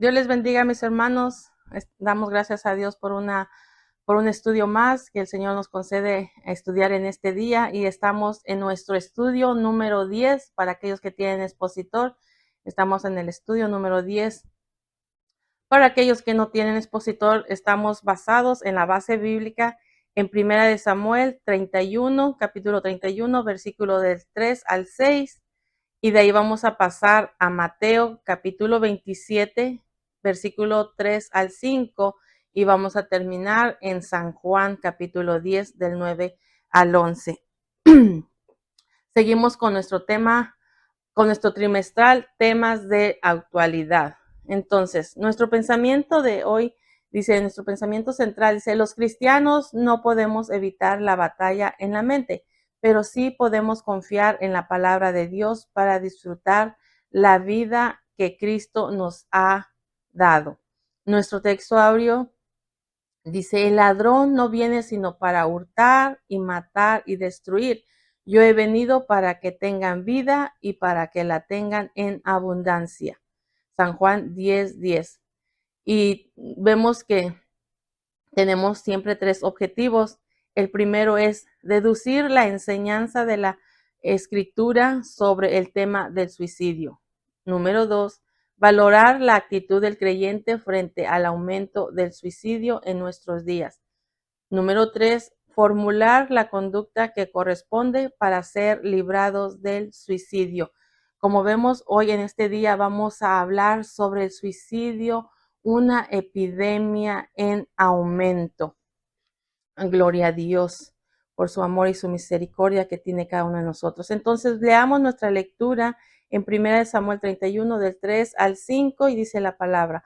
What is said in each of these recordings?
Dios les bendiga, mis hermanos. Damos gracias a Dios por un estudio más que el Señor nos concede estudiar en este día, y estamos en nuestro estudio número 10 para aquellos que tienen expositor. Estamos en el estudio número 10. Para aquellos que no tienen expositor, estamos basados en la base bíblica en Primera de Samuel 31, capítulo 31, versículo del 3 al 6. Y de ahí vamos a pasar a Mateo capítulo 27, versículo 3 al 5, y vamos a terminar en San Juan capítulo 10 del 9 al 11. Seguimos con nuestro tema, con nuestro trimestral, temas de actualidad. Entonces, nuestro pensamiento de hoy nuestro pensamiento central dice: los cristianos no podemos evitar la batalla en la mente, pero sí podemos confiar en la palabra de Dios para disfrutar la vida que Cristo nos ha dado. Nuestro texto áureo dice: el ladrón no viene sino para hurtar y matar y destruir. Yo he venido para que tengan vida y para que la tengan en abundancia. San Juan 10:10. Y vemos que tenemos siempre tres objetivos. El primero es deducir la enseñanza de la escritura sobre el tema del suicidio. Número 2, valorar la actitud del creyente frente al aumento del suicidio en nuestros días. Número 3, formular la conducta que corresponde para ser librados del suicidio. Como vemos hoy en este día, vamos a hablar sobre el suicidio, una epidemia en aumento. Gloria a Dios por su amor y su misericordia que tiene cada uno de nosotros. Entonces, leamos nuestra lectura en 1 Samuel 31, del 3 al 5, y dice la palabra: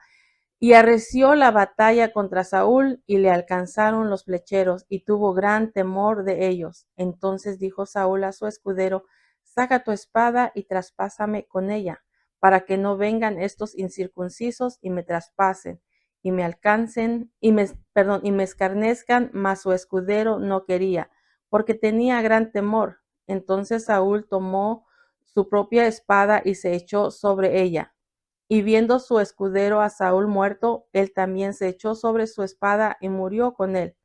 y arreció la batalla contra Saúl, y le alcanzaron los flecheros, y tuvo gran temor de ellos. Entonces dijo Saúl a su escudero: saca tu espada y traspásame con ella, para que no vengan estos incircuncisos y me traspasen, y me alcancen, y me escarnezcan. Mas su escudero no quería, porque tenía gran temor. Entonces Saúl tomó su propia espada y se echó sobre ella. Y viendo su escudero a Saúl muerto, él también se echó sobre su espada y murió con él.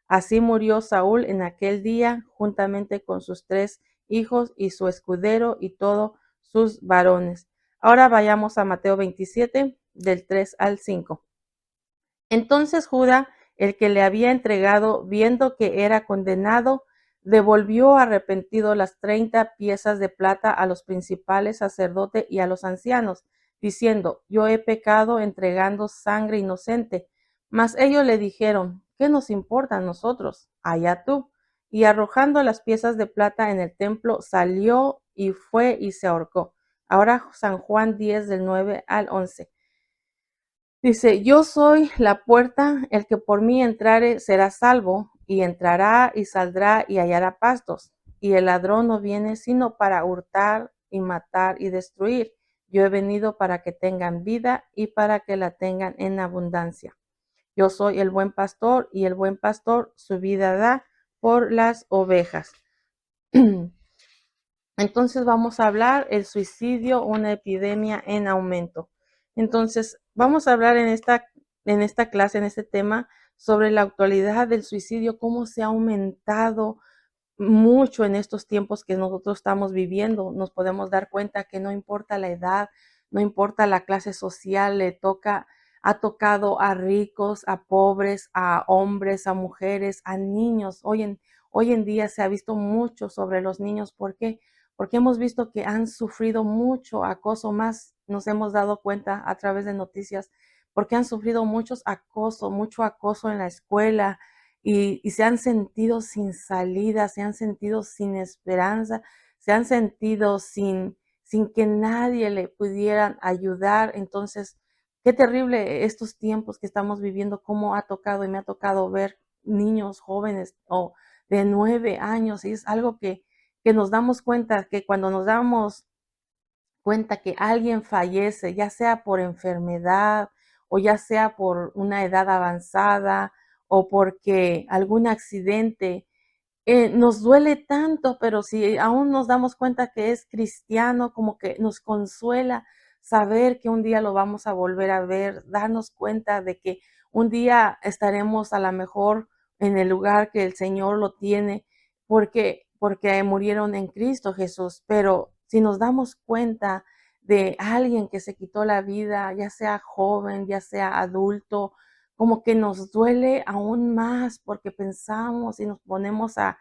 Así murió Saúl en aquel día, juntamente con sus 3 hijos y su escudero y todos sus varones. Ahora vayamos a Mateo 27, del 3 al 5. Entonces Judá, el que le había entregado, viendo que era condenado, devolvió arrepentido las 30 piezas de plata a los principales sacerdotes y a los ancianos, diciendo: yo he pecado entregando sangre inocente. Mas ellos le dijeron: ¿qué nos importa a nosotros? Allá tú. Y arrojando las piezas de plata en el templo, salió y fue y se ahorcó. Ahora San Juan 10, del 9 al 11. Dice: yo soy la puerta, el que por mí entrare será salvo, y entrará y saldrá y hallará pastos. Y el ladrón no viene sino para hurtar y matar y destruir. Yo he venido para que tengan vida y para que la tengan en abundancia. Yo soy el buen pastor, y el buen pastor su vida da por las ovejas. Entonces vamos a hablar el suicidio, una epidemia en aumento. Entonces vamos a hablar en esta clase, en este tema, sobre la actualidad del suicidio, cómo se ha aumentado mucho en estos tiempos que nosotros estamos viviendo. Nos podemos dar cuenta que no importa la edad, no importa la clase social, ha tocado a ricos, a pobres, a hombres, a mujeres, a niños. Hoy en día se ha visto mucho sobre los niños. ¿Por qué? Porque hemos visto que han sufrido mucho acoso, más nos hemos dado cuenta a través de noticias, porque han sufrido mucho acoso en la escuela, y se han sentido sin salida, se han sentido sin esperanza, se han sentido sin que nadie le pudiera ayudar. Entonces, qué terrible estos tiempos que estamos viviendo, cómo ha tocado, y me ha tocado ver niños jóvenes o de 9 años, y es algo que nos damos cuenta, que cuando nos damos cuenta que alguien fallece, ya sea por enfermedad o ya sea por una edad avanzada o porque algún accidente, nos duele tanto, pero si aún nos damos cuenta que es cristiano, como que nos consuela saber que un día lo vamos a volver a ver, darnos cuenta de que un día estaremos a lo mejor en el lugar que el Señor lo tiene, porque murieron en Cristo Jesús. Pero si nos damos cuenta de alguien que se quitó la vida, ya sea joven, ya sea adulto, como que nos duele aún más porque pensamos y nos ponemos a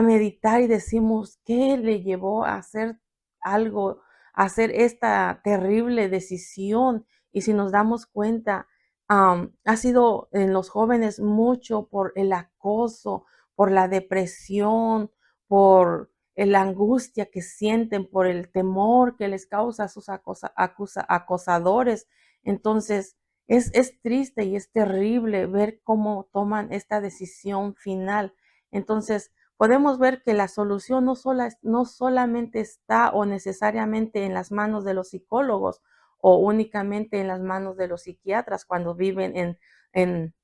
meditar y decimos, ¿qué le llevó a hacer algo, a hacer esta terrible decisión? Y si nos damos cuenta, ha sido en los jóvenes mucho por el acoso, por la depresión, por la angustia que sienten, por el temor que les causa a sus acosadores. Entonces, es triste y es terrible ver cómo toman esta decisión final. Entonces, podemos ver que la solución no solamente está o necesariamente en las manos de los psicólogos o únicamente en las manos de los psiquiatras cuando viven en,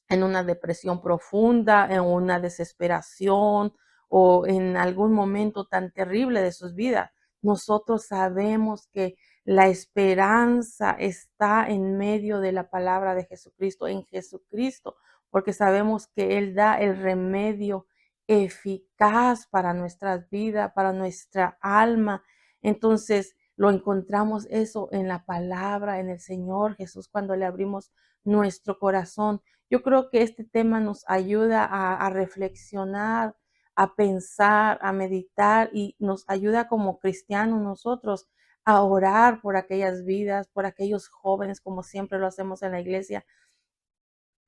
en una depresión profunda, en una desesperación o en algún momento tan terrible de sus vidas. Nosotros sabemos que la esperanza está en medio de la palabra de Jesucristo, en Jesucristo, porque sabemos que Él da el remedio eficaz para nuestras vidas, para nuestra alma. Entonces, lo encontramos eso en la palabra, en el Señor Jesús, cuando le abrimos nuestro corazón. Yo creo que este tema nos ayuda a reflexionar, a pensar, a meditar y nos ayuda como cristianos nosotros a orar por aquellas vidas, por aquellos jóvenes, como siempre lo hacemos en la iglesia,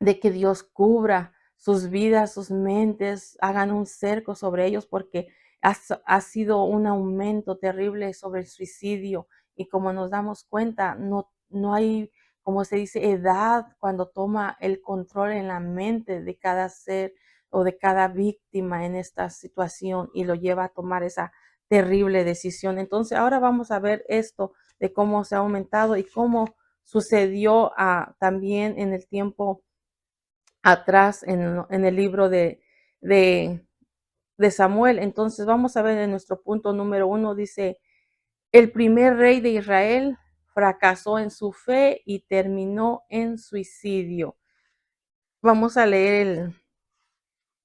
de que Dios cubra sus vidas, sus mentes, hagan un cerco sobre ellos porque ha sido un aumento terrible sobre el suicidio y como nos damos cuenta, no hay, como se dice, edad cuando toma el control en la mente de cada ser o de cada víctima en esta situación y lo lleva a tomar esa terrible decisión. Entonces, ahora vamos a ver esto de cómo se ha aumentado y cómo sucedió también en el tiempo atrás en el libro de, de Samuel. Entonces vamos a ver en nuestro punto número 1, dice, el primer rey de Israel fracasó en su fe y terminó en suicidio. Vamos a leer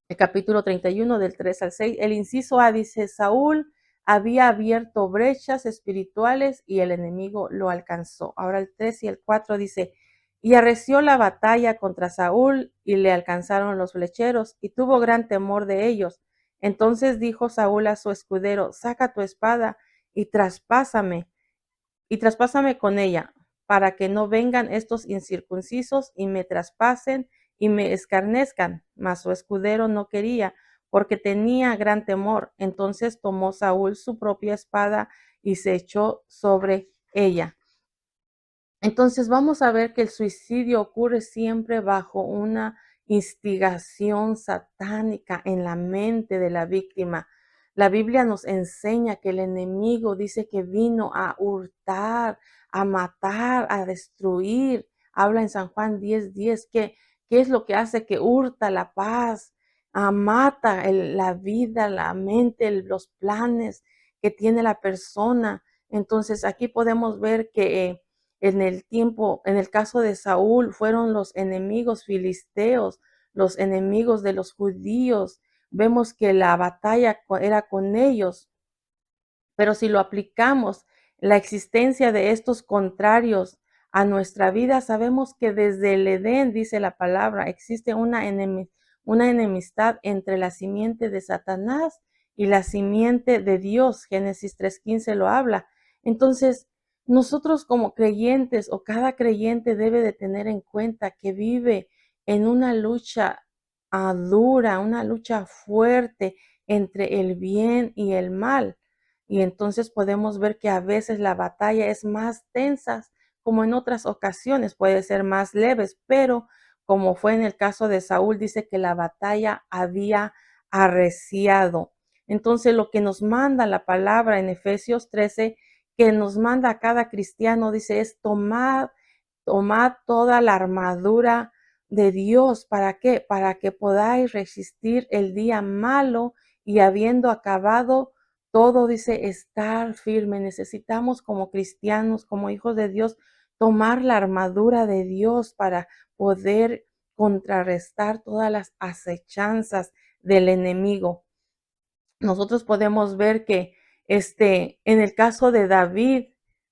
el capítulo 31 del 3 al 6. El inciso A dice, Saúl había abierto brechas espirituales y el enemigo lo alcanzó. Ahora el 3 y el 4 dice, y arreció la batalla contra Saúl y le alcanzaron los flecheros y tuvo gran temor de ellos. Entonces dijo Saúl a su escudero, saca tu espada y traspásame con ella, para que no vengan estos incircuncisos y me traspasen y me escarnezcan. Mas su escudero no quería, porque tenía gran temor. Entonces tomó Saúl su propia espada y se echó sobre ella. Entonces vamos a ver que el suicidio ocurre siempre bajo una instigación satánica en la mente de la víctima. La Biblia nos enseña que el enemigo dice que vino a hurtar, a matar, a destruir. Habla en San Juan 10:10, ¿qué es lo que hace? Que hurta la paz, mata la vida, la mente, los planes que tiene la persona. Entonces aquí podemos ver que en el caso de Saúl, fueron los enemigos filisteos, los enemigos de los judíos. Vemos que la batalla era con ellos, pero si lo aplicamos, la existencia de estos contrarios a nuestra vida, sabemos que desde el Edén, dice la palabra, existe una enemistad entre la simiente de Satanás y la simiente de Dios. Génesis 3:15 lo habla. Entonces, nosotros como creyentes o cada creyente debe de tener en cuenta que vive en una lucha dura, una lucha fuerte entre el bien y el mal. Y entonces podemos ver que a veces la batalla es más tensa, como en otras ocasiones puede ser más leves, pero como fue en el caso de Saúl, dice que la batalla había arreciado. Entonces lo que nos manda la palabra en Efesios 13, que nos manda a cada cristiano, dice, es tomad toda la armadura de Dios. ¿Para qué? Para que podáis resistir el día malo y habiendo acabado todo dice estar firme. Necesitamos como cristianos, como hijos de Dios, tomar la armadura de Dios para poder contrarrestar todas las acechanzas del enemigo. Nosotros podemos ver que en el caso de David,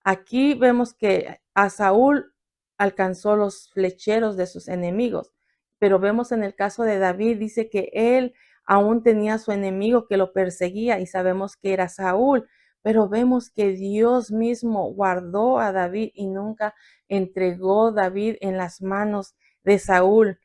aquí vemos que a Saúl alcanzó los flecheros de sus enemigos, pero vemos en el caso de David, dice que él aún tenía su enemigo que lo perseguía y sabemos que era Saúl, pero vemos que Dios mismo guardó a David y nunca entregó David en las manos de Saúl.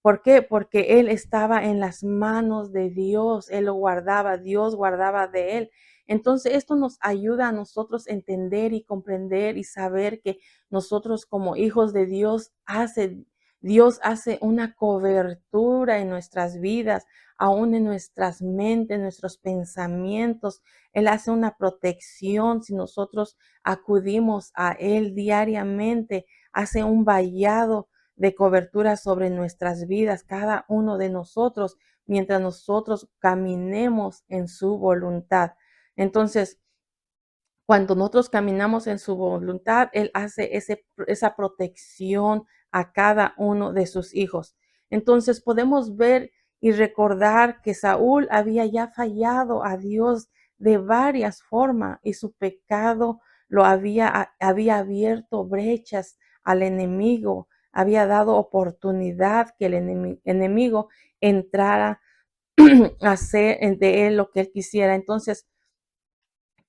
¿Por qué? Porque él estaba en las manos de Dios, él lo guardaba, Dios guardaba de él. Entonces, esto nos ayuda a nosotros entender y comprender y saber que nosotros como hijos de Dios hace una cobertura en nuestras vidas, aún en nuestras mentes, en nuestros pensamientos. Él hace una protección si nosotros acudimos a Él diariamente, hace un vallado de cobertura sobre nuestras vidas, cada uno de nosotros, mientras nosotros caminemos en su voluntad. Entonces, cuando nosotros caminamos en su voluntad, Él hace esa protección a cada uno de sus hijos. Entonces podemos ver y recordar que Saúl había ya fallado a Dios de varias formas y su pecado lo había abierto brechas al enemigo, había dado oportunidad que el enemigo entrara a hacer de él lo que él quisiera. Entonces,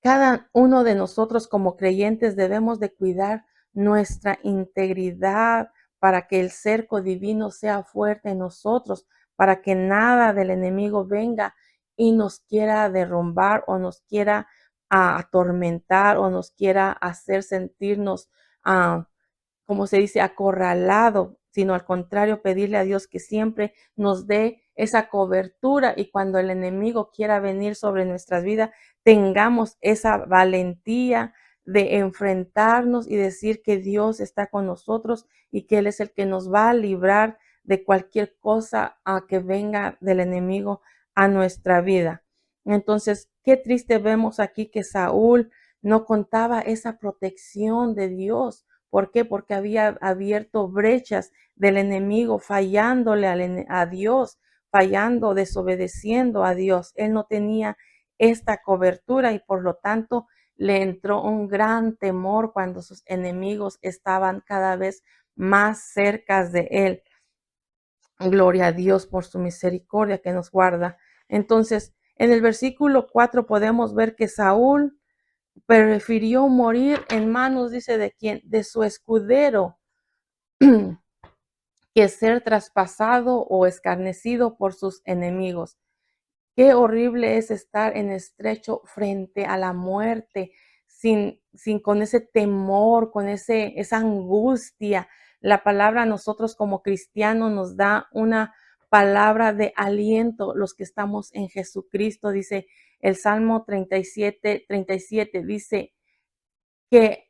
cada uno de nosotros como creyentes debemos de cuidar nuestra integridad para que el cerco divino sea fuerte en nosotros, para que nada del enemigo venga y nos quiera derrumbar o nos quiera atormentar o nos quiera hacer sentirnos como se dice, acorralado, sino al contrario, pedirle a Dios que siempre nos dé esa cobertura y cuando el enemigo quiera venir sobre nuestras vidas, tengamos esa valentía de enfrentarnos y decir que Dios está con nosotros y que Él es el que nos va a librar de cualquier cosa que venga del enemigo a nuestra vida. Entonces, qué triste vemos aquí que Saúl no contaba esa protección de Dios. ¿Por qué? Porque había abierto brechas del enemigo, fallándole a Dios, fallando, desobedeciendo a Dios. Él no tenía esta cobertura y por lo tanto le entró un gran temor cuando sus enemigos estaban cada vez más cerca de él. Gloria a Dios por su misericordia que nos guarda. Entonces, en el versículo 4 podemos ver que Saúl prefirió morir en manos, dice, ¿de quién? De su escudero, que ser traspasado o escarnecido por sus enemigos. Qué horrible es estar en estrecho frente a la muerte, sin con ese temor, con esa angustia. La palabra a nosotros como cristianos nos da una palabra de aliento, los que estamos en Jesucristo, dice el Salmo 37, dice que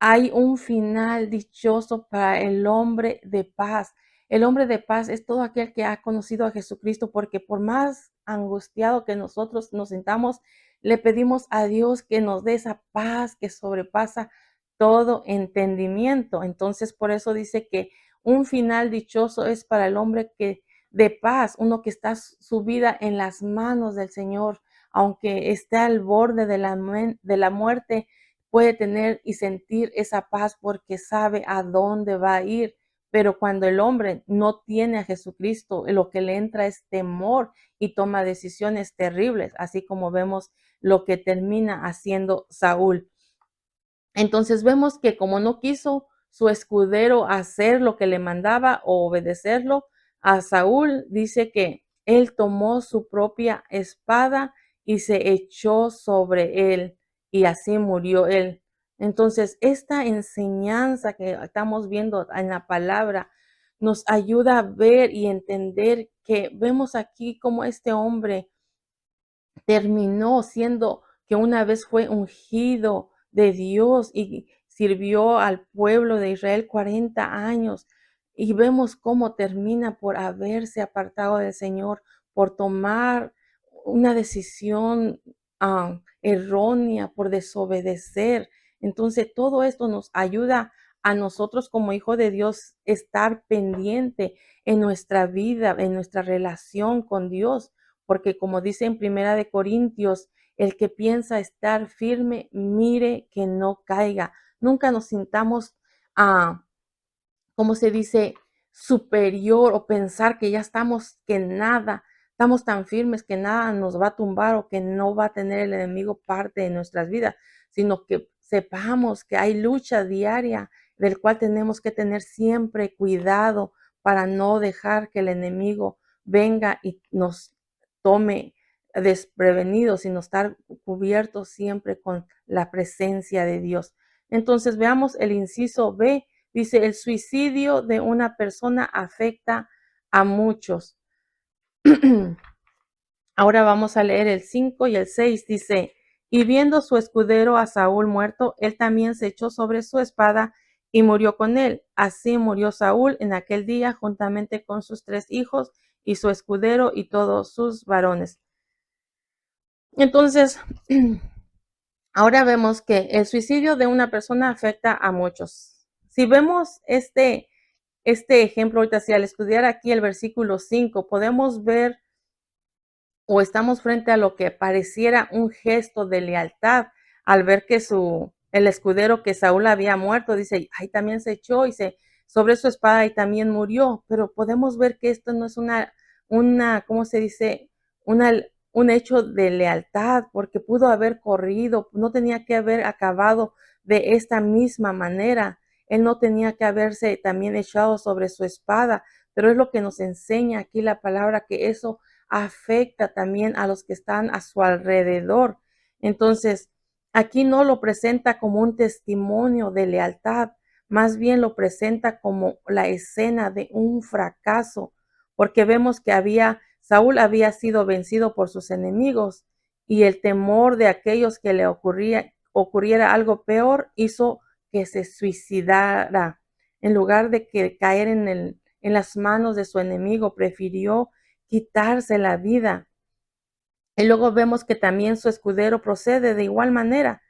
hay un final dichoso para el hombre de paz. El hombre de paz es todo aquel que ha conocido a Jesucristo, porque por más angustiado que nosotros nos sintamos, le pedimos a Dios que nos dé esa paz que sobrepasa todo entendimiento. Entonces, por eso dice que un final dichoso es para el hombre que de paz, uno que está su vida en las manos del Señor, aunque esté al borde de la muerte, puede tener y sentir esa paz porque sabe a dónde va a ir. Pero cuando el hombre no tiene a Jesucristo, lo que le entra es temor y toma decisiones terribles, así como vemos lo que termina haciendo Saúl. Entonces vemos que como no quiso su escudero hacer lo que le mandaba o obedecerlo, a Saúl dice que él tomó su propia espada y se echó sobre él y así murió él. Entonces, esta enseñanza que estamos viendo en la palabra nos ayuda a ver y entender que vemos aquí como este hombre terminó siendo que una vez fue ungido de Dios y sirvió al pueblo de Israel 40 años. Y vemos cómo termina por haberse apartado del Señor, por tomar una decisión errónea, por desobedecer. Entonces, todo esto nos ayuda a nosotros como hijos de Dios estar pendiente en nuestra vida, en nuestra relación con Dios, porque como dice en Primera de Corintios, el que piensa estar firme, mire que no caiga. Nunca nos sintamos, ¿cómo se dice? Superior, o pensar que ya estamos, que nada, estamos tan firmes que nada nos va a tumbar o que no va a tener el enemigo parte de nuestras vidas, sino que sepamos que hay lucha diaria del cual tenemos que tener siempre cuidado para no dejar que el enemigo venga y nos tome desprevenidos, sino estar cubiertos siempre con la presencia de Dios. Entonces veamos el inciso B. Dice, el suicidio de una persona afecta a muchos. Ahora vamos a leer el 5 y el 6. Dice, y viendo su escudero a Saúl muerto, él también se echó sobre su espada y murió con él. Así murió Saúl en aquel día juntamente con sus 3 hijos y su escudero y todos sus varones. Entonces, ahora vemos que el suicidio de una persona afecta a muchos. Si vemos este ejemplo ahorita, si al estudiar aquí el versículo 5, podemos ver o estamos frente a lo que pareciera un gesto de lealtad al ver que el escudero que Saúl había muerto, dice, ahí también se echó y sobre su espada y también murió, pero podemos ver que esto no es ¿cómo se dice? Una, un hecho de lealtad, porque pudo haber corrido, no tenía que haber acabado de esta misma manera, él no tenía que haberse también echado sobre su espada, pero es lo que nos enseña aquí la palabra, que eso afecta también a los que están a su alrededor. Entonces, aquí no lo presenta como un testimonio de lealtad, más bien lo presenta como la escena de un fracaso, porque vemos que Saúl había sido vencido por sus enemigos y el temor de aquellos que le ocurriera algo peor hizo que se suicidara. En lugar de que caer en las manos de su enemigo, prefirió quitarse la vida. Y luego vemos que también su escudero procede de igual manera,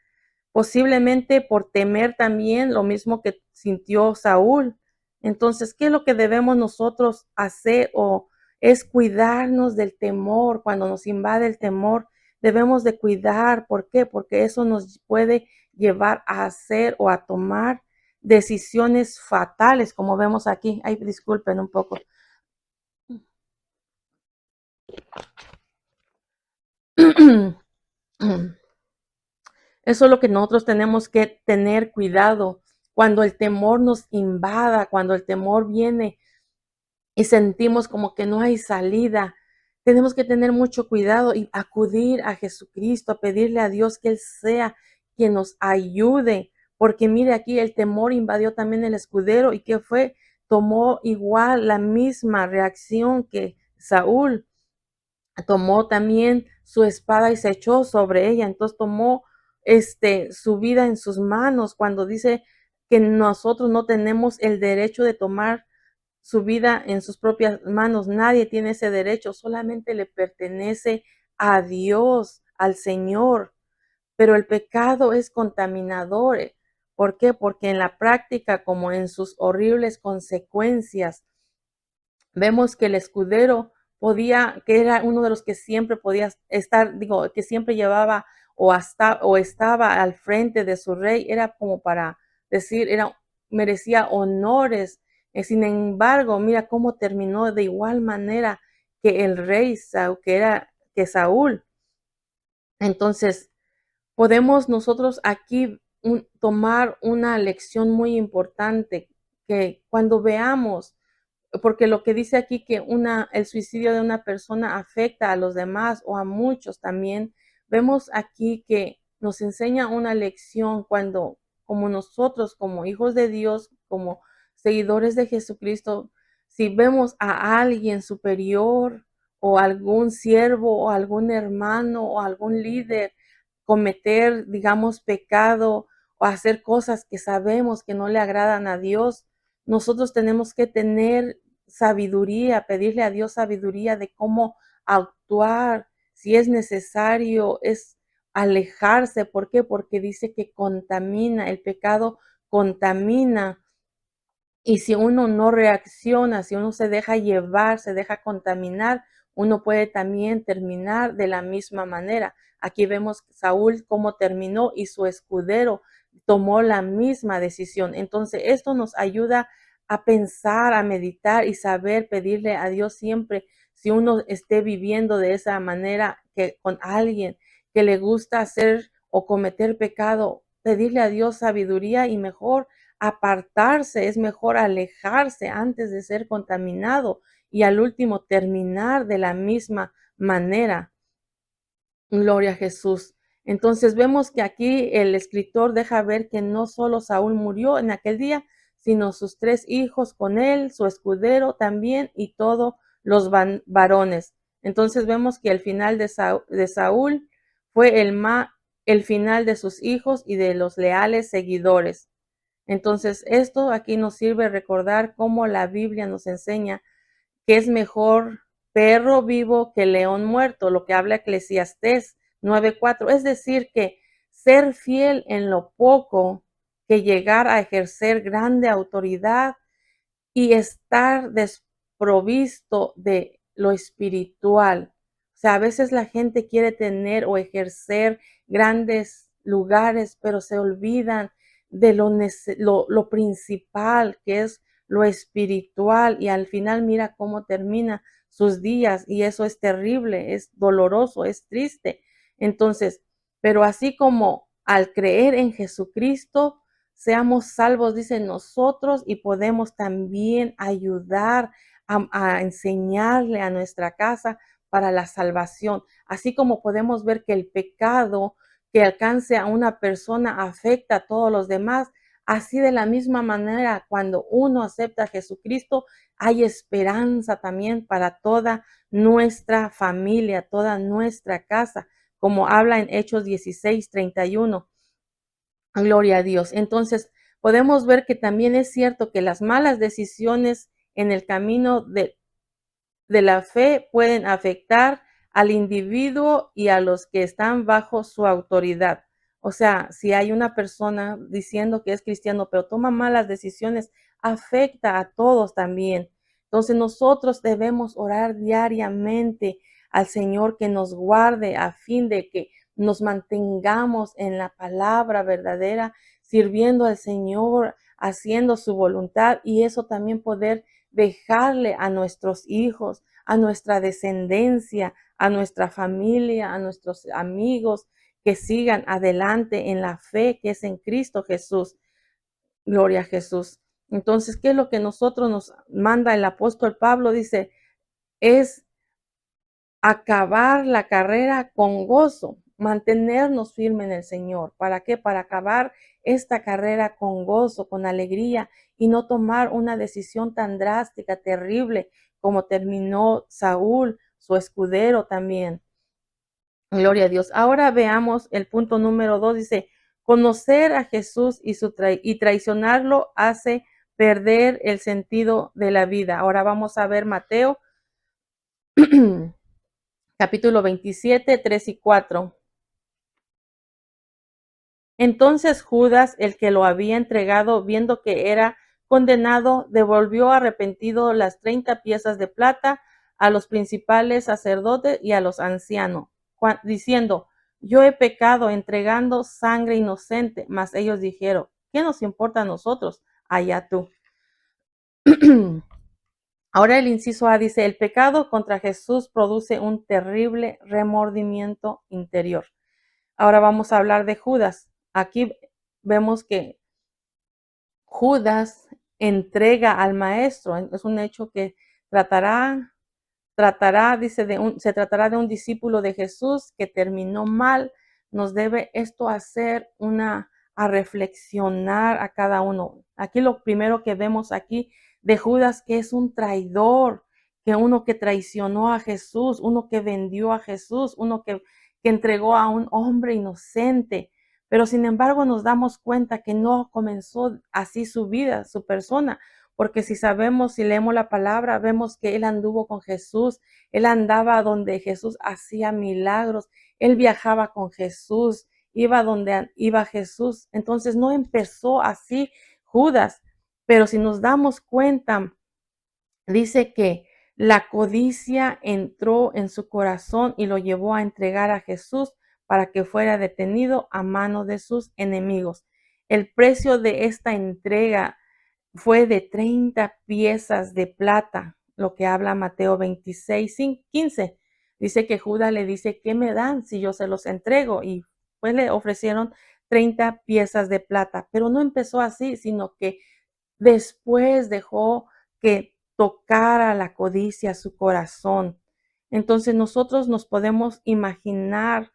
posiblemente por temer también lo mismo que sintió Saúl. Entonces, ¿qué es lo que debemos nosotros hacer? O es cuidarnos del temor. Cuando nos invade el temor, debemos de cuidar. ¿Por qué? Porque eso nos puede llevar a hacer o a tomar decisiones fatales, como vemos aquí. Ay, disculpen un poco. Eso es lo que nosotros tenemos que tener cuidado cuando el temor nos invada, cuando el temor viene y sentimos como que no hay salida. Tenemos que tener mucho cuidado y acudir a Jesucristo, a pedirle a Dios que Él sea quien nos ayude. Porque mire aquí, el temor invadió también el escudero y ¿qué fue? Tomó igual la misma reacción que Saúl. Tomó también su espada y se echó sobre ella. Entonces tomó su vida en sus manos cuando dice que nosotros no tenemos el derecho de tomar su vida en sus propias manos. Nadie tiene ese derecho, solamente le pertenece a Dios, al Señor. Pero el pecado es contaminador. ¿Por qué? Porque en la práctica, como en sus horribles consecuencias, vemos que el escudero que era uno de los que siempre podía estar, digo, que siempre llevaba o estaba al frente de su rey, era como para decir, merecía honores. Sin embargo, mira cómo terminó de igual manera que el rey que Saúl. Entonces, podemos nosotros aquí tomar una lección muy importante, que cuando veamos, porque lo que dice aquí que el suicidio de una persona afecta a los demás o a muchos también, vemos aquí que nos enseña una lección cuando, como nosotros, como hijos de Dios, como seguidores de Jesucristo, si vemos a alguien superior o algún siervo o algún hermano o algún líder cometer, digamos, pecado o hacer cosas que sabemos que no le agradan a Dios, nosotros tenemos que tener sabiduría, pedirle a Dios sabiduría de cómo actuar, si es necesario, alejarse. ¿Por qué? Porque dice que contamina, el pecado contamina. Y si uno no reacciona, si uno se deja llevar, se deja contaminar, uno puede también terminar de la misma manera. Aquí vemos Saúl cómo terminó y su escudero tomó la misma decisión. Entonces, esto nos ayuda a pensar, a meditar y saber pedirle a Dios siempre, si uno esté viviendo de esa manera, que con alguien que le gusta hacer o cometer pecado, pedirle a Dios sabiduría y mejor apartarse, es mejor alejarse antes de ser contaminado y al último terminar de la misma manera. Gloria a Jesús. Entonces vemos que aquí el escritor deja ver que no solo Saúl murió en aquel día, sino sus 3 hijos con él, su escudero también y todos los varones. Entonces vemos que el final de Saúl fue el final de sus hijos y de los leales seguidores. Entonces, esto aquí nos sirve recordar cómo la Biblia nos enseña que es mejor perro vivo que león muerto, lo que habla Eclesiastés 9:4. Es decir, que ser fiel en lo poco, que llegar a ejercer grande autoridad y estar desprovisto de lo espiritual. O sea, a veces la gente quiere tener o ejercer grandes lugares, pero se olvidan de lo principal, que es lo espiritual, y al final mira cómo termina sus días, y eso es terrible, es doloroso, es triste. Entonces, pero así como al creer en Jesucristo, seamos salvos, dice nosotros, y podemos también ayudar a enseñarle a nuestra casa para la salvación. Así como podemos ver que el pecado que alcance a una persona afecta a todos los demás, así de la misma manera, cuando uno acepta a Jesucristo, hay esperanza también para toda nuestra familia, toda nuestra casa, como habla en Hechos 16:31. Gloria a Dios. Entonces, podemos ver que también es cierto que las malas decisiones en el camino de la fe pueden afectar al individuo y a los que están bajo su autoridad. O sea, si hay una persona diciendo que es cristiano, pero toma malas decisiones, afecta a todos también. Entonces nosotros debemos orar diariamente al Señor que nos guarde a fin de que nos mantengamos en la palabra verdadera, sirviendo al Señor, haciendo su voluntad, y eso también poder dejarle a nuestros hijos, a nuestra descendencia, a nuestra familia, a nuestros amigos, que sigan adelante en la fe que es en Cristo Jesús. Gloria a Jesús. Entonces, ¿qué es lo que nosotros nos manda el apóstol Pablo? Dice, es acabar la carrera con gozo, mantenernos firmes en el Señor. ¿Para qué? Para acabar esta carrera con gozo, con alegría, y no tomar una decisión tan drástica, terrible, como terminó Saúl, su escudero también. Gloria a Dios. Ahora veamos el punto número 2. Dice, conocer a Jesús y traicionarlo hace perder el sentido de la vida. Ahora vamos a ver Mateo capítulo 27, 3 y 4. Entonces Judas, el que lo había entregado, viendo que era condenado, devolvió arrepentido las 30 piezas de plata a los principales sacerdotes y a los ancianos, diciendo, yo he pecado entregando sangre inocente. Mas ellos dijeron, ¿qué nos importa a nosotros? Allá tú. Ahora el inciso A dice, el pecado contra Jesús produce un terrible remordimiento interior. Ahora vamos a hablar de Judas. Aquí vemos que Judas entrega al maestro. Es un hecho que dice, se tratará de un discípulo de Jesús que terminó mal. Nos debe esto hacer a reflexionar a cada uno. Aquí lo primero que vemos aquí de Judas, que es un traidor, que uno que traicionó a Jesús, uno que vendió a Jesús, uno que entregó a un hombre inocente. Pero sin embargo nos damos cuenta que no comenzó así su vida, su persona, porque si sabemos, si leemos la palabra, vemos que él anduvo con Jesús, él andaba donde Jesús hacía milagros, él viajaba con Jesús, iba donde iba Jesús. Entonces no empezó así Judas, pero si nos damos cuenta, dice que la codicia entró en su corazón y lo llevó a entregar a Jesús para que fuera detenido a mano de sus enemigos. El precio de esta entrega fue de 30 piezas de plata, lo que habla Mateo 26:15. Dice que Judas le dice, ¿qué me dan si yo se los entrego? Y pues le ofrecieron 30 piezas de plata, pero no empezó así, sino que después dejó que tocara la codicia su corazón. Entonces nosotros nos podemos imaginar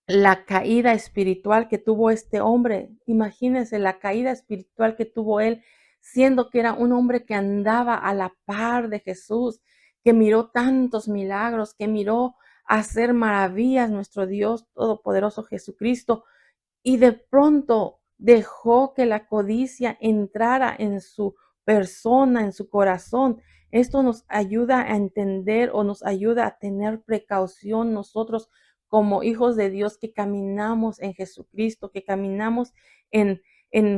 la caída espiritual que tuvo este hombre. Imagínense la caída espiritual que tuvo él, siendo que era un hombre que andaba a la par de Jesús, que miró tantos milagros, que miró hacer maravillas nuestro Dios Todopoderoso Jesucristo, y de pronto dejó que la codicia entrara en su persona, en su corazón. Esto nos ayuda a entender o nos ayuda a tener precaución nosotros como hijos de Dios que caminamos en Jesucristo, que caminamos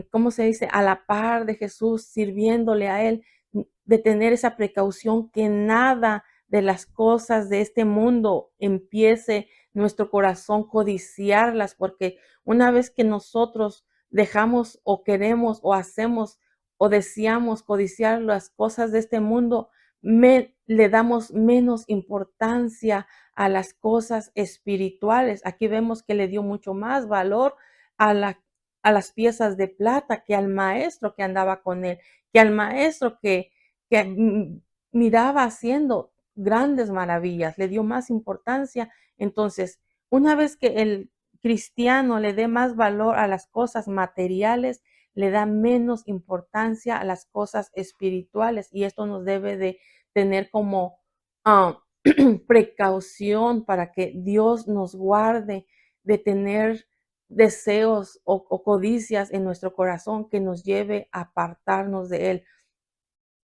¿cómo se dice?, a la par de Jesús, sirviéndole a Él, de tener esa precaución que nada de las cosas de este mundo empiece nuestro corazón codiciarlas, porque una vez que nosotros dejamos o queremos o hacemos o deseamos codiciar las cosas de este mundo, le damos menos importancia a las cosas espirituales. Aquí vemos que le dio mucho más valor a, a las piezas de plata que al maestro que andaba con él, que al maestro que miraba haciendo grandes maravillas, le dio más importancia. Entonces, una vez que el cristiano le dé más valor a las cosas materiales, le da menos importancia a las cosas espirituales, y esto nos debe de tener como precaución para que Dios nos guarde de tener deseos o codicias en nuestro corazón que nos lleve a apartarnos de Él.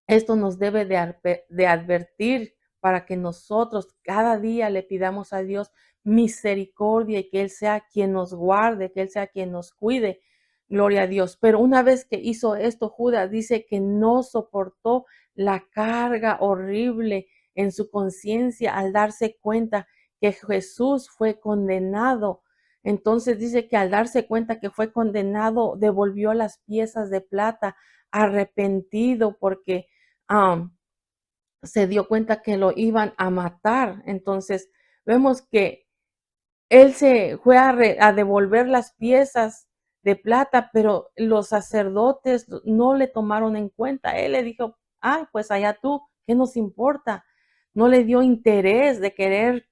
Esto nos debe de advertir para que nosotros cada día le pidamos a Dios misericordia y que Él sea quien nos guarde, que Él sea quien nos cuide. Gloria a Dios. Pero una vez que hizo esto, Judas dice que no soportó la carga horrible en su conciencia al darse cuenta que Jesús fue condenado. Entonces dice que al darse cuenta que fue condenado, devolvió las piezas de plata arrepentido porque se dio cuenta que lo iban a matar. Entonces vemos que él se fue a devolver las piezas de plata, pero los sacerdotes no le tomaron en cuenta. Él le dijo, pues allá tú, ¿qué nos importa? No le dio interés de querer,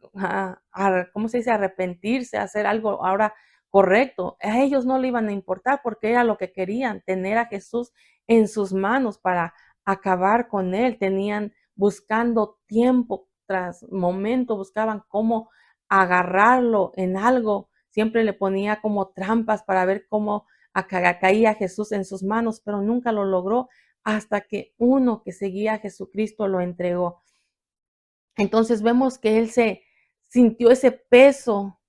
¿cómo se dice?, arrepentirse, hacer algo ahora correcto. A ellos no le iban a importar porque era lo que querían, tener a Jesús en sus manos para acabar con él. Tenían buscando tiempo tras momento, buscaban cómo agarrarlo en algo. Siempre le ponía como trampas para ver cómo caía Jesús en sus manos, pero nunca lo logró hasta que uno que seguía a Jesucristo lo entregó. Entonces vemos que él se sintió ese peso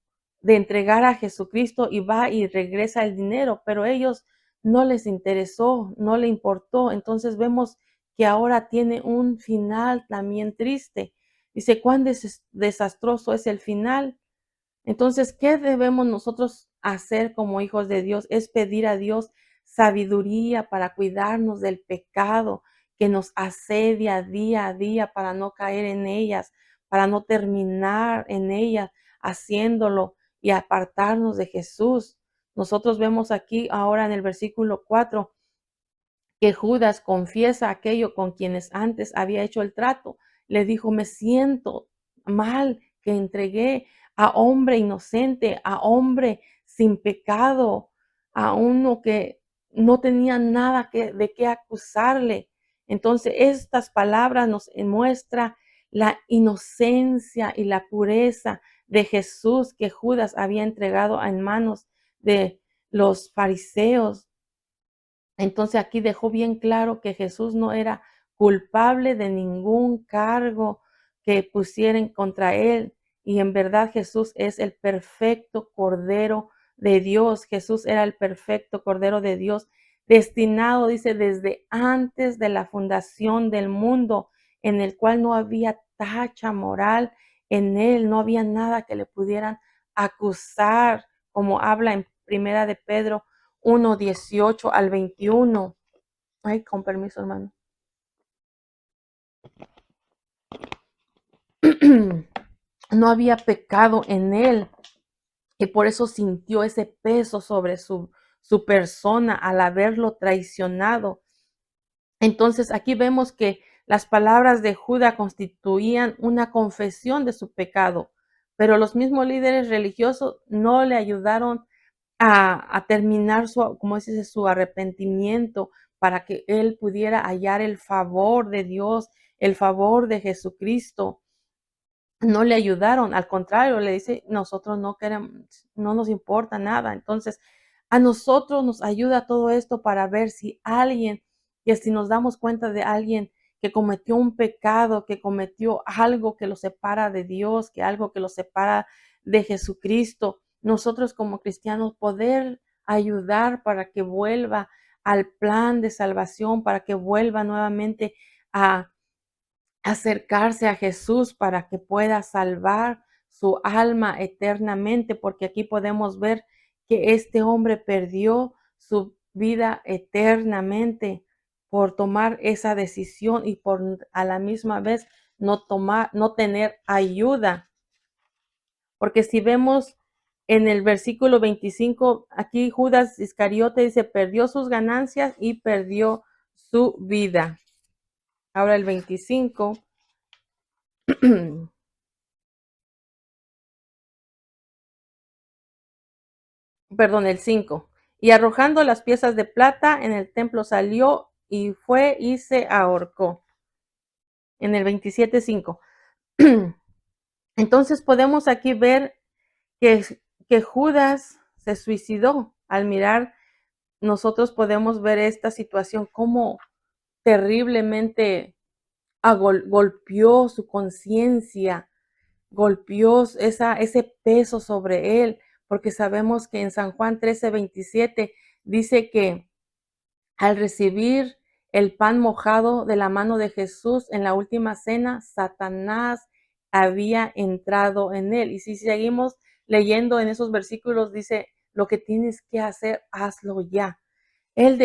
de entregar a Jesucristo y va y regresa el dinero, pero ellos no les interesó, no le importó. Entonces vemos que ahora tiene un final también triste. Dice, cuán desastroso es el final. Entonces, ¿qué debemos nosotros hacer como hijos de Dios? Es pedir a Dios sabiduría para cuidarnos del pecado que nos asedia día a día para no caer en ellas, para no terminar en ellas haciéndolo y apartarnos de Jesús. Nosotros vemos aquí ahora en el versículo 4 que Judas confiesa aquello con quienes antes había hecho el trato. Le dijo, me siento mal que entregué a hombre inocente, a hombre sin pecado, a uno que no tenía nada de qué acusarle. Entonces, estas palabras nos muestran la inocencia y la pureza de Jesús que Judas había entregado en manos de los fariseos. Entonces aquí dejó bien claro que Jesús no era culpable de ningún cargo que pusieran contra él. Y en verdad Jesús es el perfecto Cordero de Dios. Jesús era el perfecto Cordero de Dios, destinado, dice, desde antes de la fundación del mundo, en el cual no había tacha moral en él, no había nada que le pudieran acusar, como habla en Primera de Pedro 1:18 al 21. Ay, con permiso, hermano. No había pecado en él y por eso sintió ese peso sobre su persona al haberlo traicionado. Entonces aquí vemos que las palabras de Judas constituían una confesión de su pecado, pero los mismos líderes religiosos no le ayudaron a terminar su, como dice, su arrepentimiento para que él pudiera hallar el favor de Dios, el favor de Jesucristo. No le ayudaron, al contrario, le dice, nosotros no queremos, no nos importa nada. Entonces, a nosotros nos ayuda todo esto para ver si alguien, que si nos damos cuenta de alguien que cometió un pecado, que cometió algo que lo separa de Dios, que algo que lo separa de Jesucristo, nosotros como cristianos poder ayudar para que vuelva al plan de salvación, para que vuelva nuevamente a acercarse a Jesús para que pueda salvar su alma eternamente, porque aquí podemos ver que este hombre perdió su vida eternamente por tomar esa decisión y por a la misma vez no tener ayuda. Porque si vemos en el versículo 25, aquí Judas Iscariote dice, perdió sus ganancias y perdió su vida. Ahora el 25. Perdón, el 5. Y arrojando las piezas de plata en el templo salió y fue y se ahorcó. En el 27:5. Entonces podemos aquí ver que Judas se suicidó. Al mirar, nosotros podemos ver esta situación como terriblemente golpeó su conciencia, golpeó ese peso sobre él, porque sabemos que en San Juan 13:27 dice que al recibir el pan mojado de la mano de Jesús en la última cena, Satanás había entrado en él. Y si seguimos leyendo en esos versículos, dice, lo que tienes que hacer, hazlo ya. Él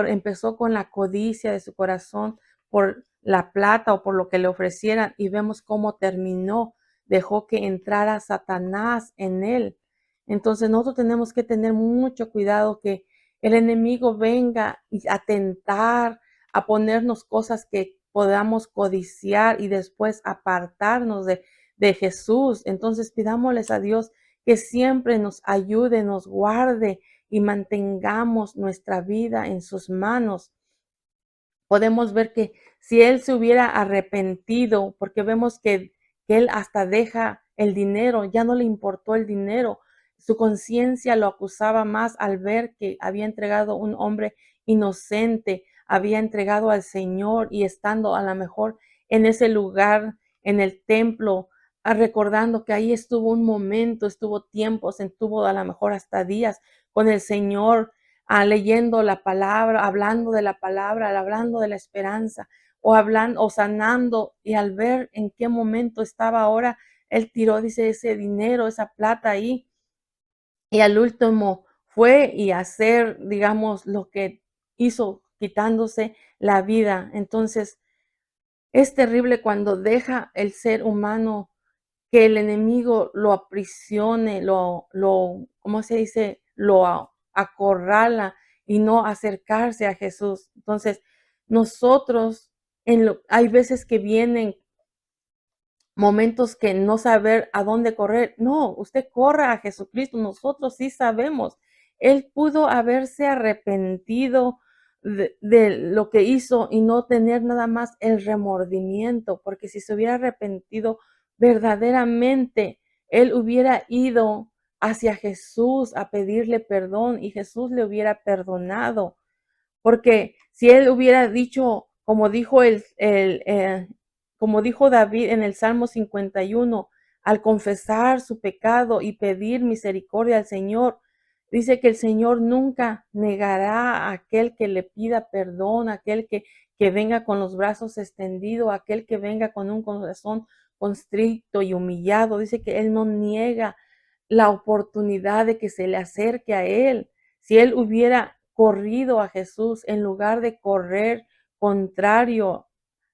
empezó con la codicia de su corazón por la plata o por lo que le ofrecieran y vemos cómo terminó. Dejó que entrara Satanás en él. Entonces nosotros tenemos que tener mucho cuidado que el enemigo venga a tentar, a ponernos cosas que podamos codiciar y después apartarnos de Jesús. Entonces pidámosles a Dios que siempre nos ayude, nos guarde y mantengamos nuestra vida en sus manos. Podemos ver que si él se hubiera arrepentido, porque vemos que él hasta deja el dinero, ya no le importó el dinero, su conciencia lo acusaba más al ver que había entregado un hombre inocente, había entregado al Señor y estando a lo mejor en ese lugar, en el templo, recordando que ahí estuvo un momento, estuvo tiempos, estuvo a lo mejor hasta días con el Señor, leyendo la palabra, hablando de la palabra, hablando de la esperanza, o hablando, o sanando, y al ver en qué momento estaba ahora, él tiró, dice, ese dinero, esa plata ahí, y al último fue y hacer, digamos, lo que hizo quitándose la vida. Entonces, es terrible cuando deja el ser humano que el enemigo lo aprisione, ¿cómo se dice? Lo acorrala y no acercarse a Jesús. Entonces, nosotros, hay veces que vienen momentos que no saber a dónde correr. No, usted corra a Jesucristo. Nosotros sí sabemos. Él pudo haberse arrepentido de lo que hizo y no tener nada más el remordimiento, porque si se hubiera arrepentido verdaderamente, él hubiera ido hacia Jesús a pedirle perdón y Jesús le hubiera perdonado. porque si él hubiera dicho, como dijo David en el Salmo 51, al confesar su pecado y pedir misericordia al Señor, dice que el Señor nunca negará a aquel que le pida perdón, aquel que venga con los brazos extendidos, aquel que venga con un corazón constricto y humillado. Dice que Él no niega la oportunidad de que se le acerque a Él. Si Él hubiera corrido a Jesús en lugar de correr contrario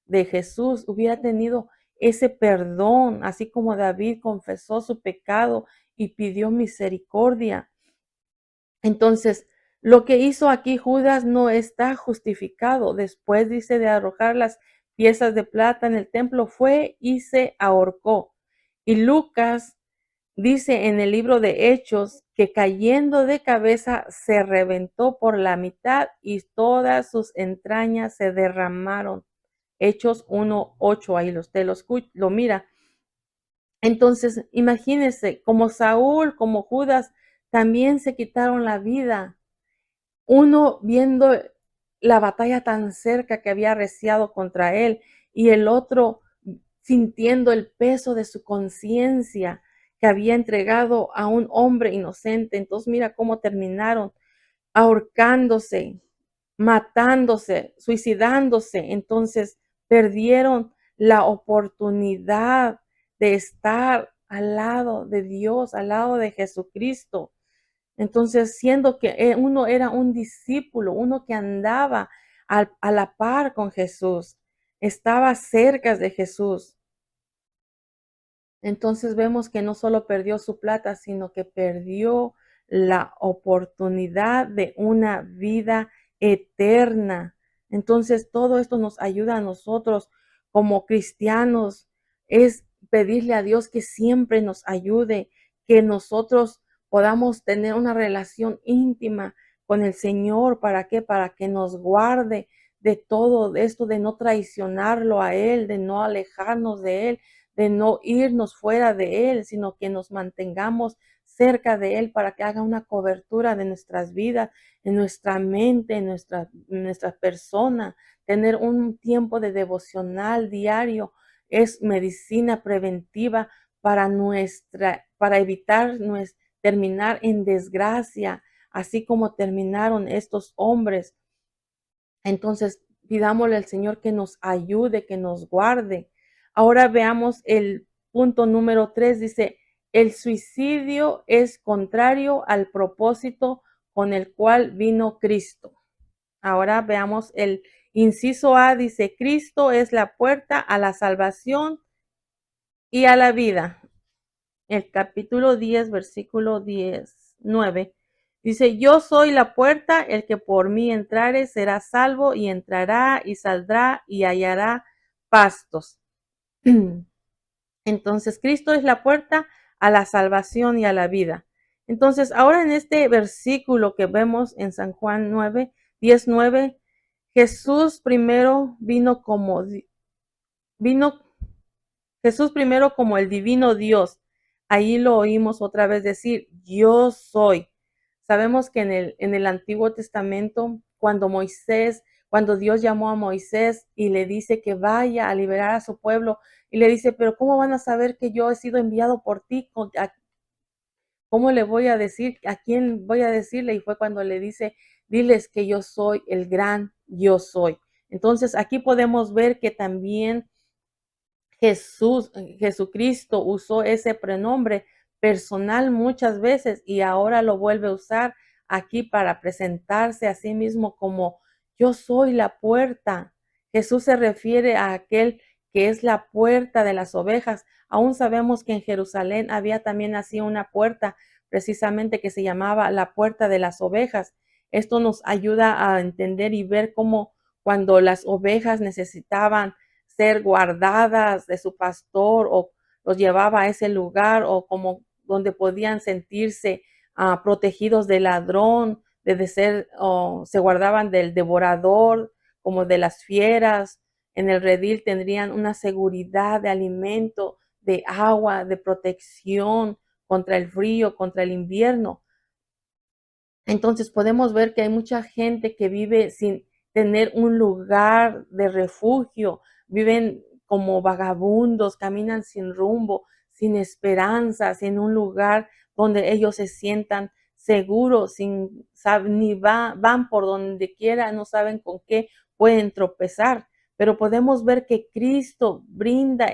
de Jesús, hubiera tenido ese perdón, así como David confesó su pecado y pidió misericordia. Entonces, lo que hizo aquí Judas no está justificado. Después dice de arrojar las piezas de plata en el templo, fue y se ahorcó. Y Lucas dice en el libro de Hechos que cayendo de cabeza se reventó por la mitad y todas sus entrañas se derramaron. Hechos 1:8, ahí lo mira. Entonces, imagínense, como Saúl, como Judas, también se quitaron la vida. Uno viendo la batalla tan cerca que había arreciado contra él y el otro sintiendo el peso de su conciencia que había entregado a un hombre inocente. Entonces mira cómo terminaron ahorcándose, matándose, suicidándose. Entonces perdieron la oportunidad de estar al lado de Dios, al lado de Jesucristo. Entonces, siendo que uno era un discípulo, uno que andaba a la par con Jesús, estaba cerca de Jesús. Entonces vemos que no solo perdió su plata, sino que perdió la oportunidad de una vida eterna. Entonces todo esto nos ayuda a nosotros como cristianos, es pedirle a Dios que siempre nos ayude, que nosotros podamos tener una relación íntima con el Señor. ¿Para qué? Para que nos guarde de todo esto, de no traicionarlo a Él, de no alejarnos de Él, de no irnos fuera de Él, sino que nos mantengamos cerca de Él para que haga una cobertura de nuestras vidas, en nuestra mente, en nuestra persona. Tener un tiempo de devocional diario es medicina preventiva para evitar terminar en desgracia, así como terminaron estos hombres. Entonces, pidámosle al Señor que nos ayude, que nos guarde. Ahora veamos el punto número 3. Dice, el suicidio es contrario al propósito con el cual vino Cristo. Ahora veamos el inciso A. Dice, Cristo es la puerta a la salvación y a la vida. El capítulo 10, versículo 9. Dice, yo soy la puerta, el que por mí entrare será salvo y entrará y saldrá y hallará pastos. Entonces, Cristo es la puerta a la salvación y a la vida. Entonces, ahora en este versículo que vemos en San Juan 10:9, Jesús primero vino Jesús primero como el divino Dios. Ahí lo oímos otra vez decir, yo soy. Sabemos que en el Antiguo Testamento, cuando Dios llamó a Moisés y le dice que vaya a liberar a su pueblo, y le dice, pero ¿cómo van a saber que yo he sido enviado por ti? ¿Cómo le voy a decir? ¿A quién voy a decirle? Y fue cuando le dice, diles que yo soy el gran yo soy. Entonces aquí podemos ver que también Jesucristo usó ese pronombre personal muchas veces y ahora lo vuelve a usar aquí para presentarse a sí mismo como yo soy la puerta. Jesús se refiere a aquel que es la puerta de las ovejas. Aún sabemos que en Jerusalén había también así una puerta precisamente que se llamaba la puerta de las ovejas. Esto nos ayuda a entender y ver cómo cuando las ovejas necesitaban ser guardadas de su pastor o los llevaba a ese lugar o como donde podían sentirse protegidos del ladrón, de ser, o se guardaban del devorador, como de las fieras. En el redil tendrían una seguridad de alimento, de agua, de protección contra el frío, contra el invierno. Entonces podemos ver que hay mucha gente que vive sin tener un lugar de refugio, viven como vagabundos, caminan sin rumbo, sin esperanza, sin un lugar donde ellos se sientan seguros, sin ni van por donde quiera, no saben con qué pueden tropezar. Pero podemos ver que Cristo brinda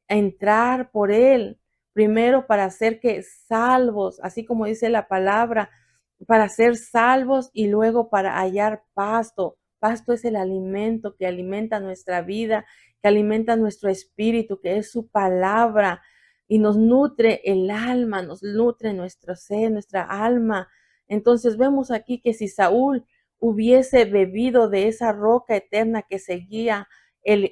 entrar por él, primero para ser que salvos, así como dice la palabra, para ser salvos y luego para hallar pasto. Pasto es el alimento que alimenta nuestra vida, que alimenta nuestro espíritu, que es su palabra y nos nutre el alma, nos nutre nuestro ser, nuestra alma. Entonces vemos aquí que si Saúl hubiese bebido de esa roca eterna que seguía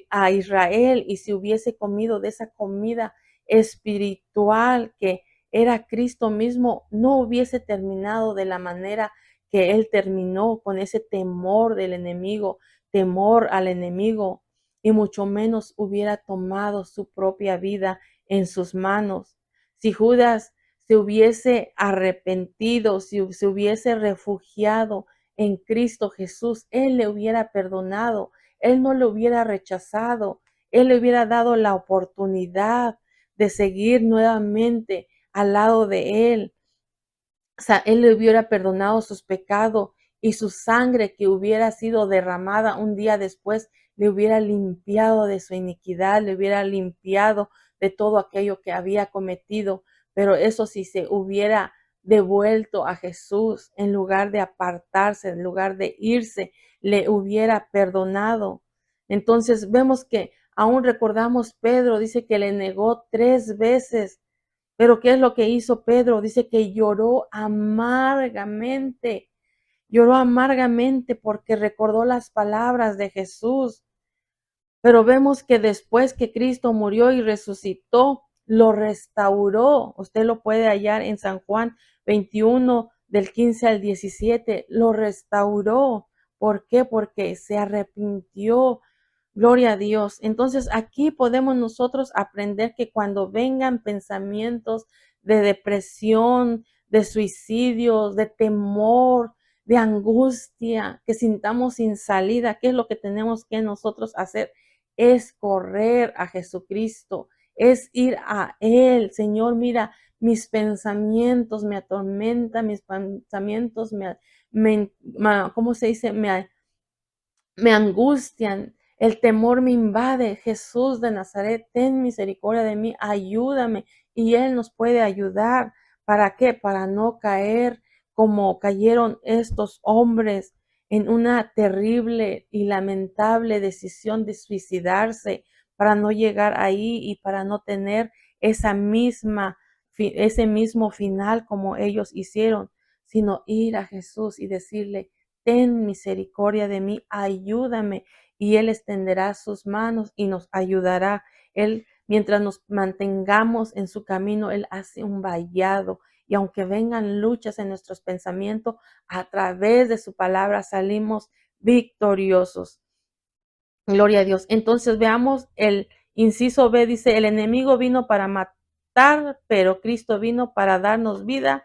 a Israel y si hubiese comido de esa comida espiritual que era Cristo mismo, no hubiese terminado de la manera que él terminó, con ese temor del enemigo, temor al enemigo, y mucho menos hubiera tomado su propia vida en sus manos. Si Judas se hubiese arrepentido, si se hubiese refugiado en Cristo Jesús, él le hubiera perdonado, él no le hubiera rechazado, él le hubiera dado la oportunidad de seguir nuevamente al lado de él. O sea, él le hubiera perdonado sus pecados y su sangre que hubiera sido derramada un día después le hubiera limpiado de su iniquidad, le hubiera limpiado de todo aquello que había cometido. Pero eso sí se hubiera devuelto a Jesús en lugar de apartarse, en lugar de irse, le hubiera perdonado. Entonces vemos que aún recordamos Pedro, dice que le negó 3 veces. Pero ¿qué es lo que hizo Pedro? Dice que lloró amargamente porque recordó las palabras de Jesús. Pero vemos que después que Cristo murió y resucitó, lo restauró. Usted lo puede hallar en San Juan 21, del 15 al 17. Lo restauró. ¿Por qué? Porque se arrepintió. Gloria a Dios. Entonces aquí podemos nosotros aprender que cuando vengan pensamientos de depresión, de suicidios, de temor, de angustia, que sintamos sin salida, ¿qué es lo que tenemos que nosotros hacer? Es correr a Jesucristo, es ir a Él. Señor, mira, mis pensamientos me atormentan, mis pensamientos ¿cómo se dice? Me angustian, el temor me invade. Jesús de Nazaret, ten misericordia de mí, ayúdame. Y Él nos puede ayudar. ¿Para qué? Para no caer como cayeron estos hombres en una terrible y lamentable decisión de suicidarse, para no llegar ahí y para no tener ese mismo final como ellos hicieron, sino ir a Jesús y decirle: ten misericordia de mí, ayúdame. Y Él extenderá sus manos y nos ayudará. Él, mientras nos mantengamos en su camino, Él hace un vallado. Y aunque vengan luchas en nuestros pensamientos, a través de su palabra salimos victoriosos. Gloria a Dios. Entonces veamos el inciso B, dice: el enemigo vino para matar, pero Cristo vino para darnos vida.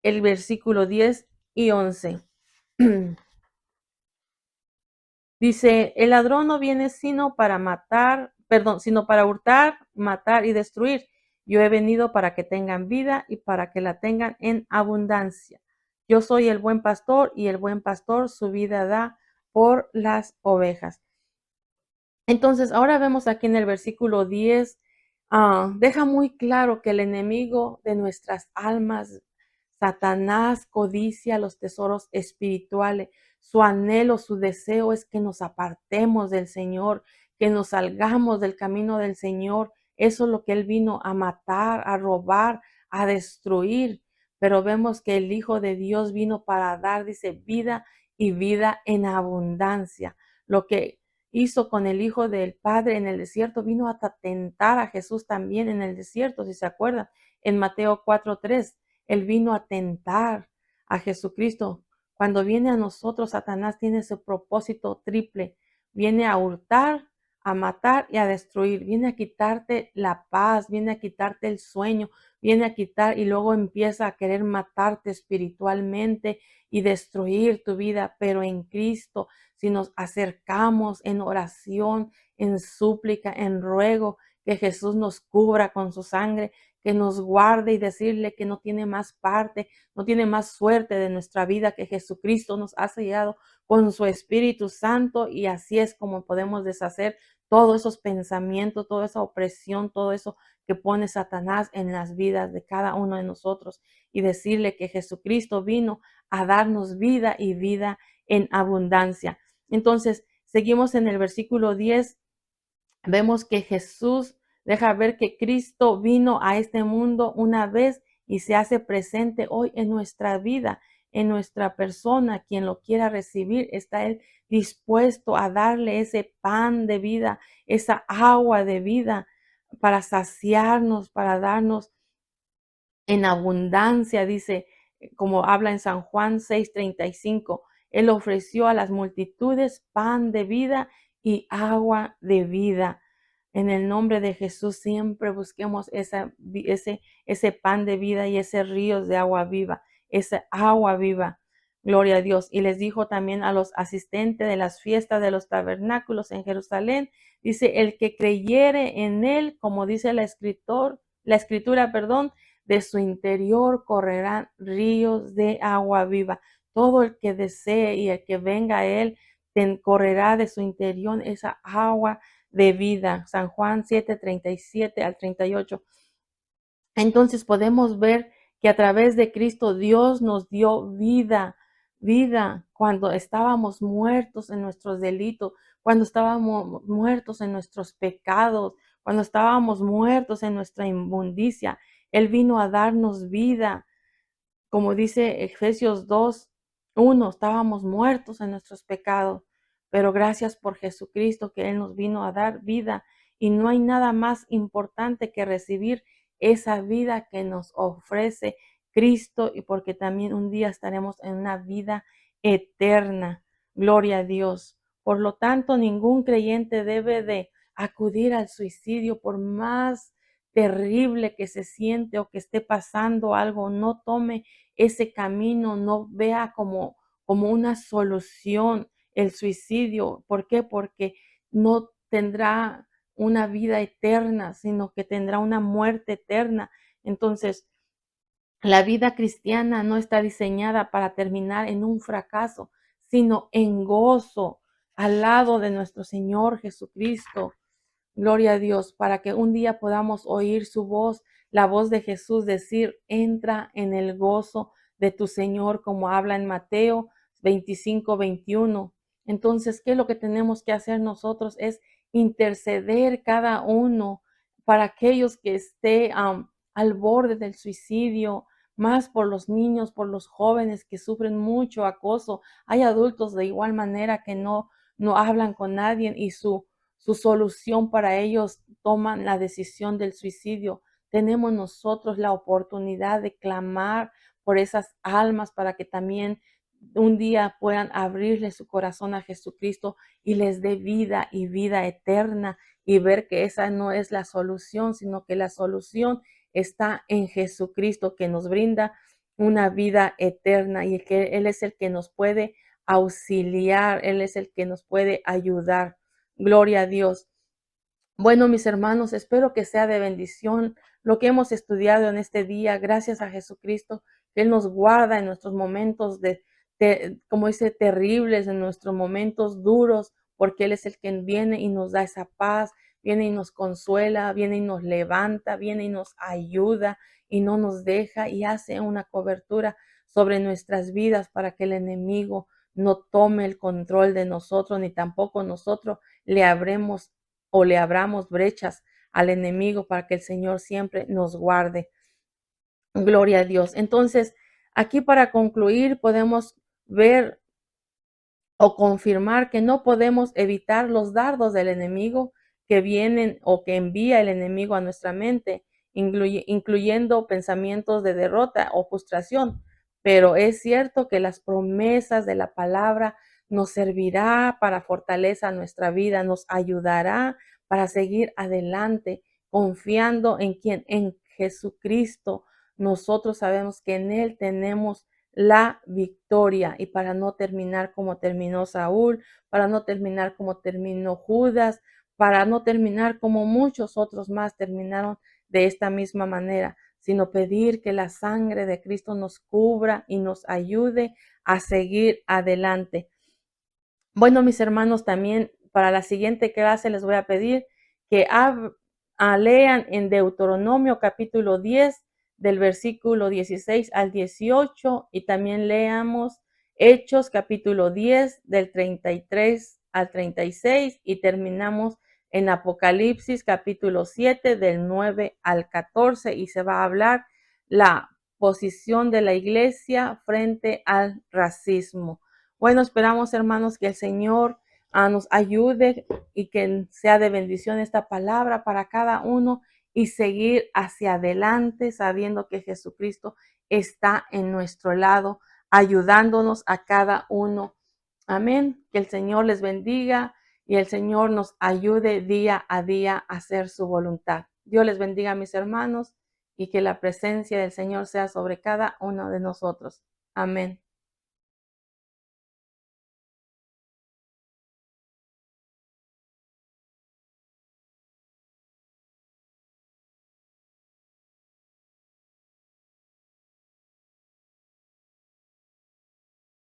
El versículo 10 y 11. Dice: el ladrón no viene sino para matar, perdón, sino para hurtar, matar y destruir. Yo he venido para que tengan vida y para que la tengan en abundancia. Yo soy el buen pastor y el buen pastor su vida da por las ovejas. Entonces, ahora vemos aquí en el versículo 10, deja muy claro que el enemigo de nuestras almas, Satanás, codicia los tesoros espirituales. Su anhelo, su deseo es que nos apartemos del Señor, que nos salgamos del camino del Señor. Eso es lo que Él vino a matar, a robar, a destruir. Pero vemos que el Hijo de Dios vino para dar, dice, vida y vida en abundancia. Lo que hizo con el Hijo del Padre en el desierto, vino a tentar a Jesús también en el desierto, si se acuerdan, en Mateo 4:3. Él vino a tentar a Jesucristo. Cuando viene a nosotros, Satanás tiene su propósito triple. Viene a hurtar, a matar y a destruir, viene a quitarte la paz, viene a quitarte el sueño, viene a quitar y luego empieza a querer matarte espiritualmente y destruir tu vida, pero en Cristo, si nos acercamos en oración, en súplica, en ruego, que Jesús nos cubra con su sangre, que nos guarde y decirle que no tiene más parte, no tiene más suerte de nuestra vida, que Jesucristo nos ha sellado con su Espíritu Santo y así es como podemos deshacer todos esos pensamientos, toda esa opresión, todo eso que pone Satanás en las vidas de cada uno de nosotros y decirle que Jesucristo vino a darnos vida y vida en abundancia. Entonces, seguimos en el versículo 10, vemos que Jesús deja ver que Cristo vino a este mundo una vez y se hace presente hoy en nuestra vida, en nuestra persona. Quien lo quiera recibir, está Él dispuesto a darle ese pan de vida, esa agua de vida para saciarnos, para darnos en abundancia, dice, como habla en San Juan 6:35, Él ofreció a las multitudes pan de vida y agua de vida. En el nombre de Jesús siempre busquemos ese pan de vida y ese ríos de agua viva, esa agua viva. Gloria a Dios. Y les dijo también a los asistentes de las fiestas de los tabernáculos en Jerusalén, dice, el que creyere en Él, como dice la escritura, perdón, de su interior correrán ríos de agua viva. Todo el que desee y el que venga a Él, correrá de su interior esa agua de vida. San Juan 7:37 al 38. Entonces podemos ver que a través de Cristo Dios nos dio vida, vida cuando estábamos muertos en nuestros delitos, cuando estábamos muertos en nuestros pecados, cuando estábamos muertos en nuestra inmundicia. Él vino a darnos vida. Como dice Efesios 2:1, estábamos muertos en nuestros pecados, pero gracias por Jesucristo que Él nos vino a dar vida y no hay nada más importante que recibir esa vida que nos ofrece Cristo y porque también un día estaremos en una vida eterna. Gloria a Dios. Por lo tanto, ningún creyente debe de acudir al suicidio por más terrible que se siente o que esté pasando algo. No tome ese camino, no vea como una solución el suicidio. ¿Por qué? Porque no tendrá una vida eterna, sino que tendrá una muerte eterna. Entonces, la vida cristiana no está diseñada para terminar en un fracaso, sino en gozo al lado de nuestro Señor Jesucristo. Gloria a Dios, para que un día podamos oír su voz, la voz de Jesús decir, entra en el gozo de tu Señor, como habla en Mateo 25:21. Entonces, ¿qué es lo que tenemos que hacer nosotros? Es interceder cada uno para aquellos que esté al borde del suicidio, más por los niños, por los jóvenes que sufren mucho acoso. Hay adultos de igual manera que no hablan con nadie y su solución para ellos toman la decisión del suicidio. Tenemos nosotros la oportunidad de clamar por esas almas para que también un día puedan abrirle su corazón a Jesucristo y les dé vida y vida eterna y ver que esa no es la solución, sino que la solución está en Jesucristo que nos brinda una vida eterna y que Él es el que nos puede auxiliar, Él es el que nos puede ayudar. Gloria a Dios. Bueno, mis hermanos, espero que sea de bendición lo que hemos estudiado en este día. Gracias a Jesucristo, que Él nos guarda en nuestros momentos como dice, terribles, en nuestros momentos duros, porque Él es el que viene y nos da esa paz, viene y nos consuela, viene y nos levanta, viene y nos ayuda y no nos deja y hace una cobertura sobre nuestras vidas para que el enemigo no tome el control de nosotros, ni tampoco nosotros le abramos brechas al enemigo para que el Señor siempre nos guarde. Gloria a Dios. Entonces, aquí para concluir podemos ver o confirmar que no podemos evitar los dardos del enemigo que vienen o que envía el enemigo a nuestra mente, incluyendo pensamientos de derrota o frustración. Pero es cierto que las promesas de la palabra nos servirá para fortaleza a nuestra vida, nos ayudará para seguir adelante, confiando en quien, en Jesucristo. Nosotros sabemos que en Él tenemos la victoria, y para no terminar como terminó Saúl, para no terminar como terminó Judas, para no terminar como muchos otros más terminaron de esta misma manera, sino pedir que la sangre de Cristo nos cubra y nos ayude a seguir adelante. Bueno, mis hermanos, también para la siguiente clase les voy a pedir que lean en Deuteronomio capítulo 10 del versículo 16 al 18, y también leamos Hechos capítulo 10 del 33 al 36, y terminamos en Apocalipsis capítulo 7 del 9 al 14, y se va a hablar la posición de la iglesia frente al racismo. Bueno, esperamos, hermanos, que el Señor nos ayude y que sea de bendición esta palabra para cada uno, y seguir hacia adelante sabiendo que Jesucristo está en nuestro lado, ayudándonos a cada uno. Amén. Que el Señor les bendiga y el Señor nos ayude día a día a hacer su voluntad. Dios les bendiga, mis hermanos, y que la presencia del Señor sea sobre cada uno de nosotros. Amén.